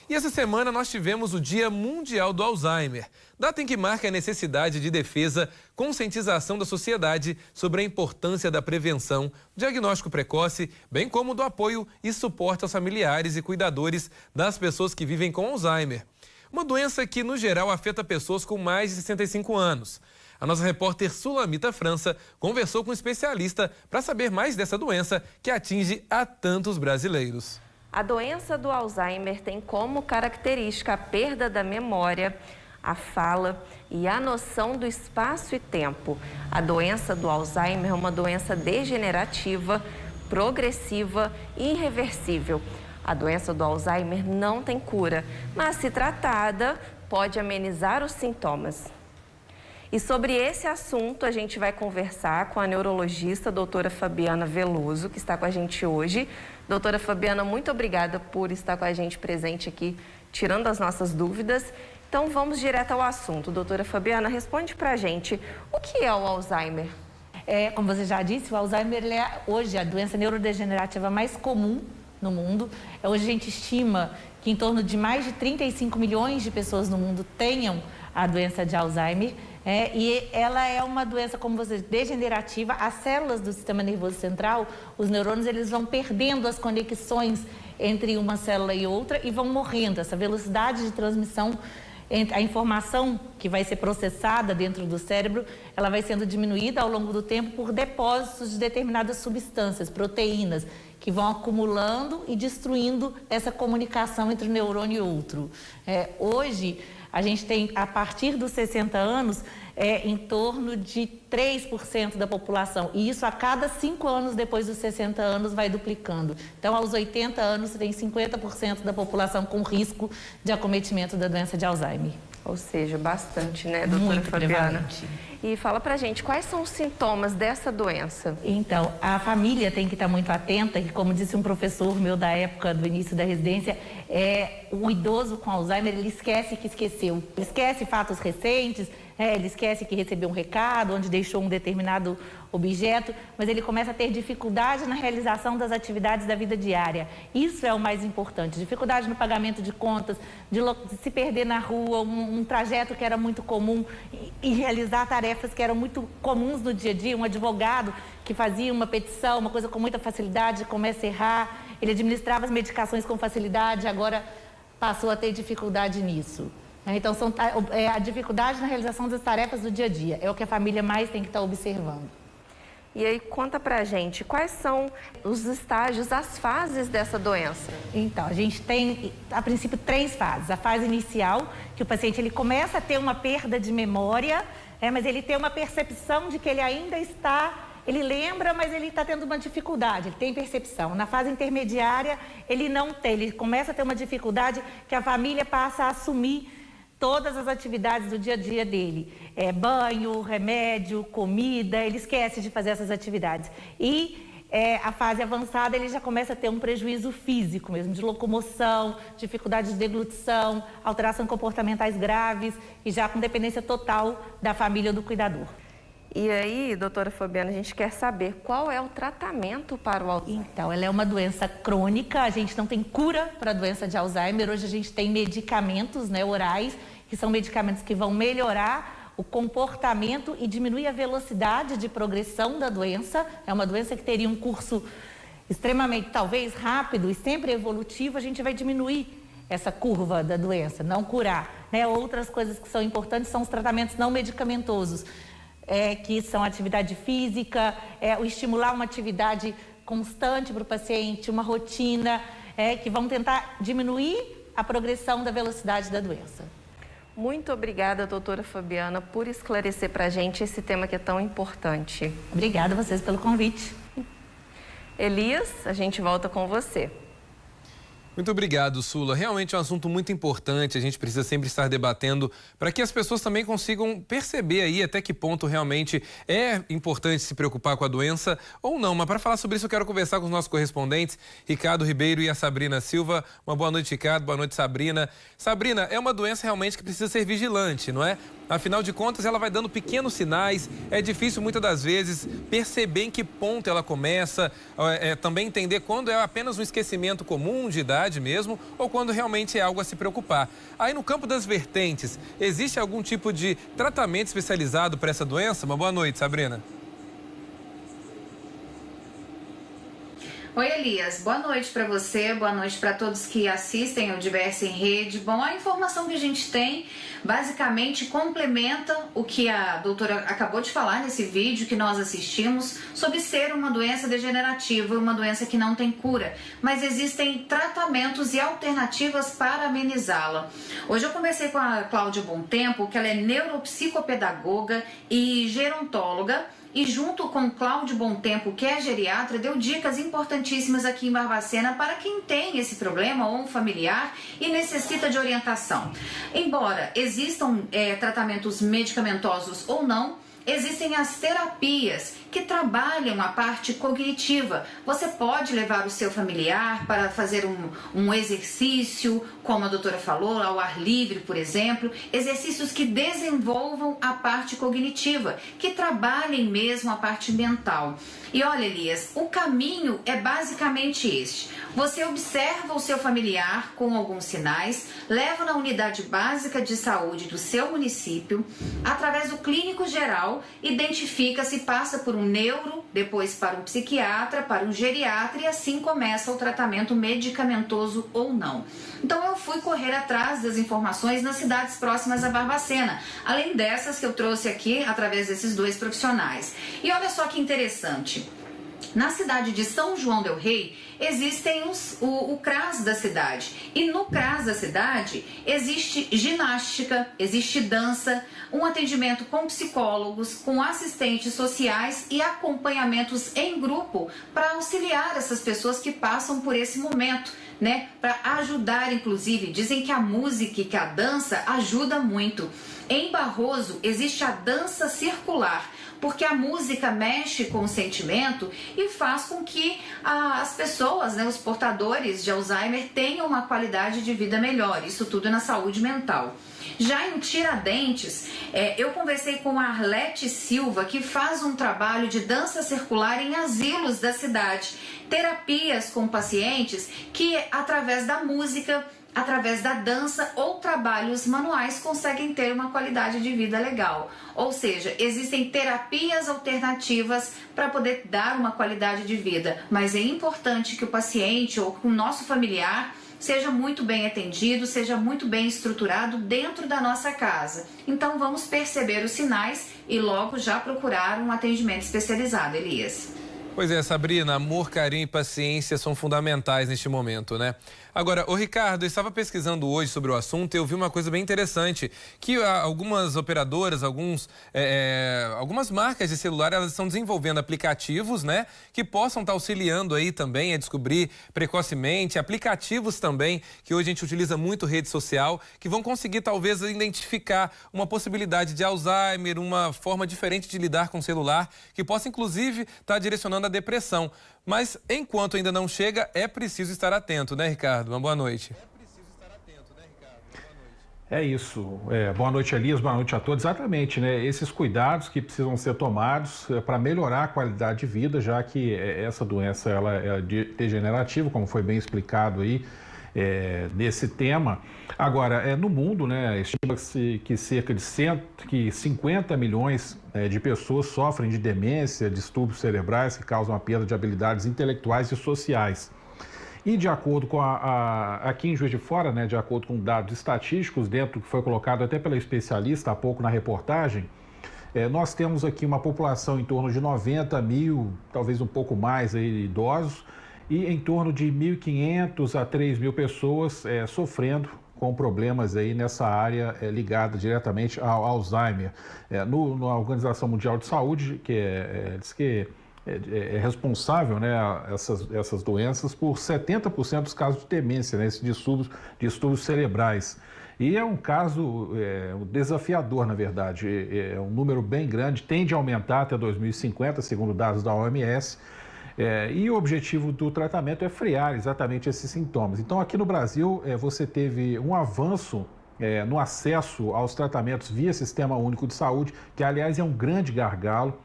E essa semana nós tivemos o Dia Mundial do Alzheimer, data em que marca a necessidade de defesa, conscientização da sociedade sobre a importância da prevenção, diagnóstico precoce, bem como do apoio e suporte aos familiares e cuidadores das pessoas que vivem com Alzheimer. Uma doença que, no geral, afeta pessoas com mais de 65 anos. A nossa repórter Sulamita França conversou com um especialista para saber mais dessa doença que atinge a tantos brasileiros. A doença do Alzheimer tem como característica a perda da memória, a fala e a noção do espaço e tempo. A doença do Alzheimer é uma doença degenerativa, progressiva e irreversível. A doença do Alzheimer não tem cura, mas se tratada, pode amenizar os sintomas. E sobre esse assunto, a gente vai conversar com a neurologista doutora Fabiana Veloso, que está com a gente hoje. Doutora Fabiana, muito obrigada por estar com a gente presente aqui, tirando as nossas dúvidas. Então, vamos direto ao assunto. Doutora Fabiana, responde para a gente, o que é o Alzheimer? Como você já disse, o Alzheimer é hoje a doença neurodegenerativa mais comum no mundo. Hoje a gente estima que em torno de mais de 35 milhões de pessoas no mundo tenham a doença de Alzheimer. E ela é uma doença, como você disse, degenerativa. As células do sistema nervoso central, os neurônios, eles vão perdendo as conexões entre uma célula e outra e vão morrendo. Essa velocidade de transmissão, a informação que vai ser processada dentro do cérebro, ela vai sendo diminuída ao longo do tempo por depósitos de determinadas substâncias, proteínas, que vão acumulando e destruindo essa comunicação entre um neurônio e outro. Hoje, a gente tem, a partir dos 60 anos, em torno de 3% da população. E isso a cada 5 anos depois dos 60 anos vai duplicando. Então, aos 80 anos, tem 50% da população com risco de acometimento da doença de Alzheimer. Ou seja, bastante, né, doutora Muito Fabiana? prevalente. E fala pra gente, quais são os sintomas dessa doença? Então, a família tem que estar muito atenta, que como disse um professor meu da época do início da residência, o idoso com Alzheimer, ele esquece que esqueceu. Ele esquece fatos recentes, ele esquece que recebeu um recado, onde deixou um determinado objeto, mas ele começa a ter dificuldade na realização das atividades da vida diária. Isso é o mais importante, dificuldade no pagamento de contas, de se perder na rua, um trajeto que era muito comum e realizar tarefas que eram muito comuns no dia a dia. Um advogado que fazia uma petição, uma coisa com muita facilidade, começa a errar, ele administrava as medicações com facilidade, agora passou a ter dificuldade nisso. Então, a dificuldade na realização das tarefas do dia a dia é o que a família mais tem que estar observando. E aí, conta pra gente, quais são os estágios, as fases dessa doença? Então, a gente tem, a princípio, 3 fases. A fase inicial, que o paciente ele começa a ter uma perda de memória, mas ele tem uma percepção de que ele ainda está... Ele lembra, mas ele está tendo uma dificuldade, ele tem percepção. Na fase intermediária, ele não tem, ele começa a ter uma dificuldade que a família passa a assumir todas as atividades do dia a dia dele. Banho, remédio, comida, ele esquece de fazer essas atividades. E a fase avançada, ele já começa a ter um prejuízo físico mesmo, de locomoção, dificuldade de deglutição, alterações comportamentais graves e já com dependência total da família ou do cuidador. E aí, doutora Fabiana, a gente quer saber qual é o tratamento para o Alzheimer. Então, ela é uma doença crônica, a gente não tem cura para a doença de Alzheimer. Hoje a gente tem medicamentos, orais, que são medicamentos que vão melhorar o comportamento e diminuir a velocidade de progressão da doença. É uma doença que teria um curso extremamente, talvez, rápido e sempre evolutivo. A gente vai diminuir essa curva da doença, não curar. Outras coisas que são importantes são os tratamentos não medicamentosos, que são a atividade física, o estimular uma atividade constante para o paciente, uma rotina, que vão tentar diminuir a progressão da velocidade da doença. Muito obrigada, doutora Fabiana, por esclarecer para a gente esse tema que é tão importante. Obrigada a vocês pelo convite. Elias, a gente volta com você. Muito obrigado, Sula. Realmente é um assunto muito importante, a gente precisa sempre estar debatendo para que as pessoas também consigam perceber aí até que ponto realmente é importante se preocupar com a doença ou não. Mas para falar sobre isso eu quero conversar com os nossos correspondentes, Ricardo Ribeiro e a Sabrina Silva. Uma boa noite, Ricardo. Boa noite, Sabrina. Sabrina, é uma doença realmente que precisa ser vigilante, não é? Afinal de contas, ela vai dando pequenos sinais, é difícil muitas das vezes perceber em que ponto ela começa, também entender quando é apenas um esquecimento comum de idade mesmo ou quando realmente é algo a se preocupar. Aí no campo das vertentes, existe algum tipo de tratamento especializado para essa doença? Uma boa noite, Sabrina. Oi, Elias. Boa noite para você, boa noite para todos que assistem ao Diverso em Rede. Bom, a informação que a gente tem basicamente complementa o que a doutora acabou de falar nesse vídeo que nós assistimos sobre ser uma doença degenerativa, uma doença que não tem cura, mas existem tratamentos e alternativas para amenizá-la. Hoje eu conversei com a Cláudia Bontempo, que ela é neuropsicopedagoga e gerontóloga, e junto com Cláudio Bontempo, que é geriatra, deu dicas importantíssimas aqui em Barbacena para quem tem esse problema ou um familiar e necessita de orientação. Embora existam tratamentos medicamentosos ou não, existem as terapias que trabalham a parte cognitiva. Você pode levar o seu familiar para fazer um exercício, como a doutora falou, ao ar livre, por exemplo, exercícios que desenvolvam a parte cognitiva, que trabalhem mesmo a parte mental. E olha, Elias, o caminho é basicamente este. Você observa o seu familiar com alguns sinais, leva na unidade básica de saúde do seu município, através do clínico geral, identifica se passa por um neuro, depois para um psiquiatra, para um geriatra e assim começa o tratamento medicamentoso ou não. Então eu fui correr atrás das informações nas cidades próximas a Barbacena, além dessas que eu trouxe aqui através desses dois profissionais. E olha só que interessante. Na cidade de São João del Rei, existem o CRAS da cidade. E no CRAS da cidade existe ginástica, existe dança, um atendimento com psicólogos, com assistentes sociais e acompanhamentos em grupo para auxiliar essas pessoas que passam por esse momento, né? Para ajudar, inclusive, dizem que a música e que a dança ajuda muito. Em Barroso existe a dança circular, porque a música mexe com o sentimento e faz com que as pessoas, né, os portadores de Alzheimer tenham uma qualidade de vida melhor, isso tudo na saúde mental. Já em Tiradentes, eu conversei com a Arlete Silva, que faz um trabalho de dança circular em asilos da cidade, terapias com pacientes que, através da música, através da dança ou trabalhos manuais, conseguem ter uma qualidade de vida legal. Ou seja, existem terapias alternativas para poder dar uma qualidade de vida, mas é importante que o paciente ou o nosso familiar seja muito bem atendido, seja muito bem estruturado dentro da nossa casa. Então vamos perceber os sinais e logo já procurar um atendimento especializado, Elias. Pois é, Sabrina, amor, carinho e paciência são fundamentais neste momento, né? Agora, Ricardo, eu estava pesquisando hoje sobre o assunto e eu vi uma coisa bem interessante, que algumas operadoras, algumas marcas de celular, elas estão desenvolvendo aplicativos, né, que possam estar auxiliando aí também a descobrir precocemente, aplicativos também, que hoje a gente utiliza muito rede social, que vão conseguir talvez identificar uma possibilidade de Alzheimer, uma forma diferente de lidar com o celular, que possa inclusive estar direcionando a depressão. Mas enquanto ainda não chega, é preciso estar atento, né, Ricardo? Uma boa noite. É isso. Boa noite, Elias. Boa noite a todos. Exatamente, né? Esses cuidados que precisam ser tomados para melhorar a qualidade de vida, já que essa doença ela é degenerativa, como foi bem explicado aí nesse tema. Agora, no mundo, né, estima-se que cerca de 50 milhões de pessoas sofrem de demência, distúrbios cerebrais que causam a perda de habilidades intelectuais e sociais. E de acordo com aqui em Juiz de Fora, né, de acordo com dados estatísticos, dentro que foi colocado até pela especialista há pouco na reportagem, nós temos aqui uma população em torno de 90 mil, talvez um pouco mais aí, idosos, e em torno de 1.500 a 3.000 pessoas sofrendo com problemas aí nessa área ligada diretamente ao Alzheimer. Na Organização Mundial de Saúde, que diz que é responsável, né, essas doenças por 70% dos casos de demência, né, esses distúrbios cerebrais. E é um caso desafiador, na verdade, é um número bem grande, tende a aumentar até 2050, segundo dados da OMS, e o objetivo do tratamento é frear exatamente esses sintomas. Então, aqui no Brasil, você teve um avanço no acesso aos tratamentos via Sistema Único de Saúde, que, aliás, é um grande gargalo.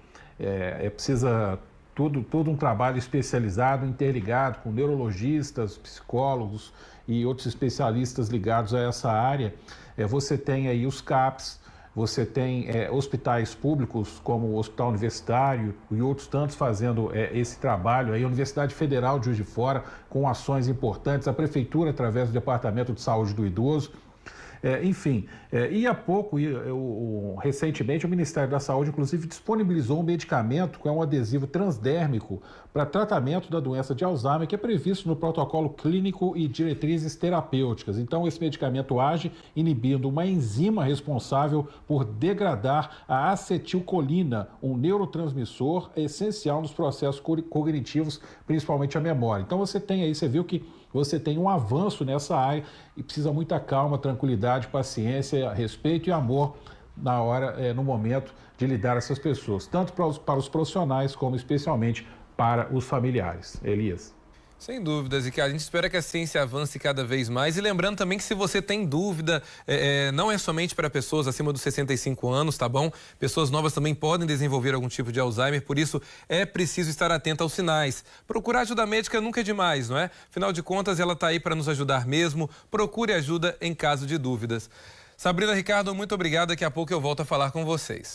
Precisa todo um trabalho especializado, interligado com neurologistas, psicólogos e outros especialistas ligados a essa área. Você tem aí os CAPs, você tem hospitais públicos como o Hospital Universitário e outros tantos fazendo esse trabalho. Aí, a Universidade Federal de Juiz de Fora com ações importantes, a Prefeitura através do Departamento de Saúde do Idoso. Enfim, e há pouco, recentemente, o Ministério da Saúde, inclusive, disponibilizou um medicamento que é um adesivo transdérmico para tratamento da doença de Alzheimer, que é previsto no protocolo clínico e diretrizes terapêuticas. Então, esse medicamento age inibindo uma enzima responsável por degradar a acetilcolina, um neurotransmissor essencial nos processos cognitivos, principalmente a memória. Então, você viu que você tem um avanço nessa área e precisa muita calma, tranquilidade, paciência, respeito e amor no momento de lidar com essas pessoas, tanto para os profissionais como especialmente para os familiares. Elias. Sem dúvidas, e que a gente espera que a ciência avance cada vez mais. E lembrando também que se você tem dúvida, não é somente para pessoas acima dos 65 anos, tá bom? Pessoas novas também podem desenvolver algum tipo de Alzheimer, por isso é preciso estar atento aos sinais. Procurar ajuda médica nunca é demais, não é? Afinal de contas, ela está aí para nos ajudar mesmo. Procure ajuda em caso de dúvidas. Sabrina, Ricardo, muito obrigado. Daqui a pouco eu volto a falar com vocês.